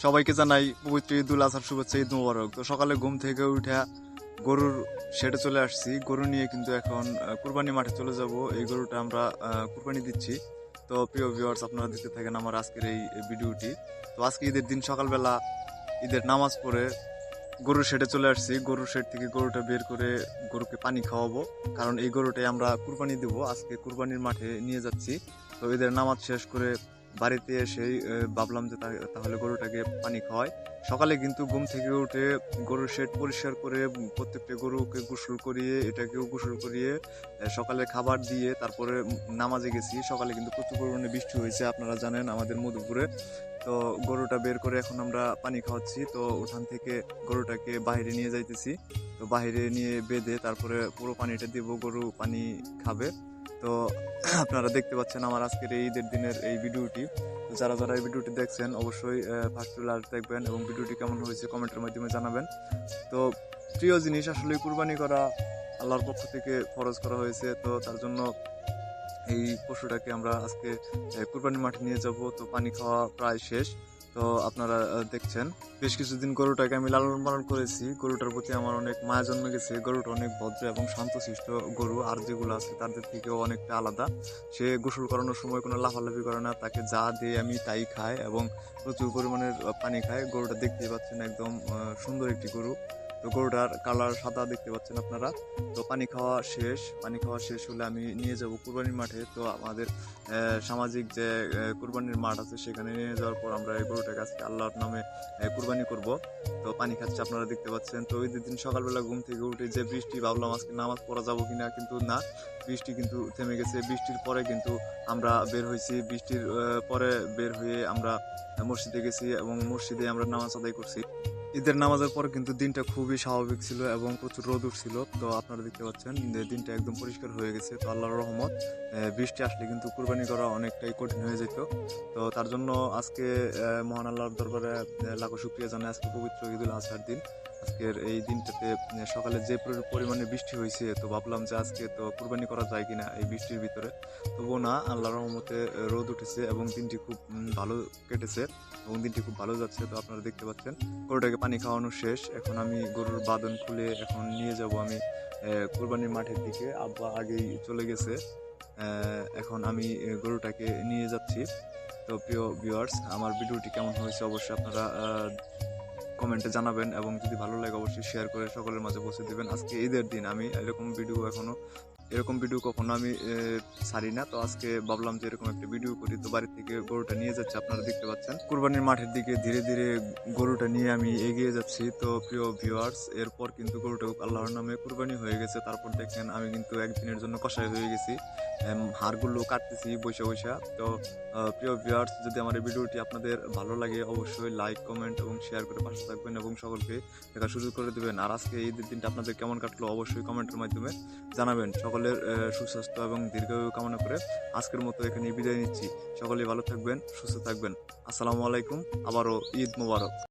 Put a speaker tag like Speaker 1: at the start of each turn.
Speaker 1: সবাইকে জানাই পবিত্র ঈদুল আজহার শুভেচ্ছা, ঈদ মোবারক। তো সকালে ঘুম থেকে উঠে গরুর শেডে চলে আসছি। গরু নিয়ে কিন্তু এখন কুরবানি মাঠে চলে যাব। এই গরুটা আমরা কুরবানি দিচ্ছি। তো প্রিয় ভিউয়ার্স, আপনারা দেখতে থাকেন আমার আজকের এই ভিডিওটি। তো আজকে ঈদের দিন সকালবেলা ঈদের নামাজ পড়ে গরুর শেডে চলে আসছি। গরুর শেড থেকে গরুটা বের করে গরুকে পানি খাওয়াবো, কারণ এই গরুটাই আমরা কুরবানি দেব। আজকে কুরবানির মাঠে নিয়ে যাচ্ছি। তো ঈদের নামাজ শেষ করে বাড়িতে এসেই ভাবলাম যে তাহলে গরুটাকে পানি খাওয়াই। সকালে কিন্তু ঘুম থেকে উঠে গরুর শেড পরিষ্কার করে প্রত্যেকটা গরুকে গোসল করিয়ে, এটাকেও গোসল করিয়ে সকালে খাবার দিয়ে তারপরে নামাজে গেছি। সকালে কিন্তু প্রচুর পরিমাণে বৃষ্টি হয়েছে, আপনারা জানেন আমাদের মধুপুরে। তো গরুটা বের করে এখন আমরা পানি খাওয়াচ্ছি। তো ওখান থেকে গরুটাকে বাইরে নিয়ে যাইতেছি। তো বাইরে নিয়ে বেঁধে তারপরে পুরো পানিটা দিব, গরু পানি খাবে। তো আপনারা দেখতে পাচ্ছেন আমার আজকের এই ঈদের দিনের এই ভিডিওটি। তো যারা যারা এই ভিডিওটি দেখছেন অবশ্যই ফার্স্ট টু লাস্ট দেখবেন এবং ভিডিওটি কেমন হয়েছে কমেন্টের মাধ্যমে জানাবেন। তো প্রিয় জিনিস আসলে কুরবানি করা আল্লাহর পক্ষ থেকে ফরজ করা হয়েছে। তো তার জন্য এই পশুটাকে আমরা আজকে কুরবানির মাঠে নিয়ে যাব। তো পানি খাওয়া প্রায় শেষ। তো আপনারা দেখছেন বেশ কিছুদিন গরুটাকে আমি লালন পালন করেছি। গরুটার প্রতি আমার অনেক মায়া জন্মে গেছে। গরুটা অনেক ভদ্র এবং শান্তশিষ্ট গরু, আর যেগুলো আছে তাদের থেকেও অনেকটা আলাদা। সে গোসল করানোর সময় কোনো লাফালাফি করে না, তাকে যা দিয়ে আমি তাই খায় এবং প্রচুর পরিমাণের পানি খায়। গরুটা দেখতেই পাচ্ছেন একদম সুন্দর একটি গরু। তো গরুটার কালার সাদা দেখতে পাচ্ছেন আপনারা। তো পানি খাওয়া শেষ। পানি খাওয়া শেষ হলে আমি নিয়ে যাব কুরবানির মাঠে। তো আমাদের সামাজিক যে কুরবানির মাঠ আছে সেখানে নিয়ে যাওয়ার পর আমরা এই গরুটাকে আজকে আল্লাহর নামে কুরবানি করব। তো পানি খাচ্ছে আপনারা দেখতে পাচ্ছেন। তো ওই দিন সকালবেলা ঘুম থেকে উঠে যে বৃষ্টি, ভাবলাম আজকে নামাজ পড়া যাবো কিনা, কিন্তু না, বৃষ্টি কিন্তু থেমে গেছে। বৃষ্টির পরে কিন্তু আমরা বের হয়েছি। বৃষ্টির পরে বের হয়ে আমরা মসজিদে গেছি এবং মসজিদে আমরা নামাজ আদায় করছি। ঈদের নামাজের পর কিন্তু দিনটা খুবই স্বাভাবিক ছিল এবং প্রচুর রোদ উঠছিল। তো আপনারা দেখতে পাচ্ছেন যে দিনটা একদম পরিষ্কার হয়ে গেছে। তো আল্লাহর রহমত, বৃষ্টি আসলে কিন্তু কুরবানি করা অনেকটাই কঠিন হয়ে যেত। তো তার জন্য আজকে মহান আল্লাহর দরবারে লাখো শুকরিয়া জানাই। আজকে পবিত্র ঈদুল আজহার দিন। আজকের এই দিনটাতে সকালে যে পরিমাণে বৃষ্টি হয়েছে, তো ভাবলাম যে আজকে তো কুরবানি করা যায় কিনা এই বৃষ্টির ভিতরে। তবুও না, আল্লাহর রহমতে রোদ উঠেছে এবং দিনটি খুব ভালো কেটেছে এবং দিনটি খুব ভালো যাচ্ছে। তো আপনারা দেখতে পাচ্ছেন গরুটাকে পানি খাওয়ানো শেষ। এখন আমি গরুর বাঁধন খুলে এখন নিয়ে যাব আমি কুরবানির মাঠের দিকে। আব্বা আগেই চলে গেছে। এখন আমি গরুটাকে নিয়ে যাচ্ছি। তো প্রিয় ভিউয়ার্স, আমার ভিডিওটি কেমন হয়েছে অবশ্যই আপনারা কমেন্টে জানাবেন এবং যদি ভালো লাগে অবশ্যই শেয়ার করে সকলের মাঝে পৌঁছে দেবেন। আজকে ঈদের দিন আমি এরকম ভিডিও কখনো আমি ছাড়ি না। তো আজকে ভাবলাম যে এরকম একটা ভিডিও করি। তো বাড়ি থেকে গরুটা নিয়ে যাচ্ছে, আপনারা দেখতে পাচ্ছেন। কুরবানির মাঠের দিকে ধীরে ধীরে গরুটা নিয়ে আমি এগিয়ে যাচ্ছি। তো প্রিয় ভিউয়ার্স, এরপর কিন্তু গরুটা আল্লাহর নামে কুরবানি হয়ে গেছে। তারপর দেখেন আমি কিন্তু একদিনের জন্য কষাই হয়ে গেছি, হাড়গুলো কাটতেছি বৈশা বৈশা। তো প্রিয় ভিউয়ার্স, যদি আমার এই ভিডিওটি আপনাদের ভালো লাগে অবশ্যই লাইক, কমেন্ট এবং শেয়ার করে পাশে থাকবেন এবং সকলকে দেখা সুযোগ করে দেবেন। আর আজকে ঈদের দিনটা আপনাদের কেমন কাটলো অবশ্যই কমেন্টের মাধ্যমে জানাবেন। সকলের সুস্বাস্থ্য এবং দীর্ঘায়ু কামনা করে আজকের মতো এখানে বিদায় নিচ্ছি। সকলেই ভালো থাকবেন, সুস্থ থাকবেন। আসসালামু আলাইকুম, আবারও ঈদ মোবারক।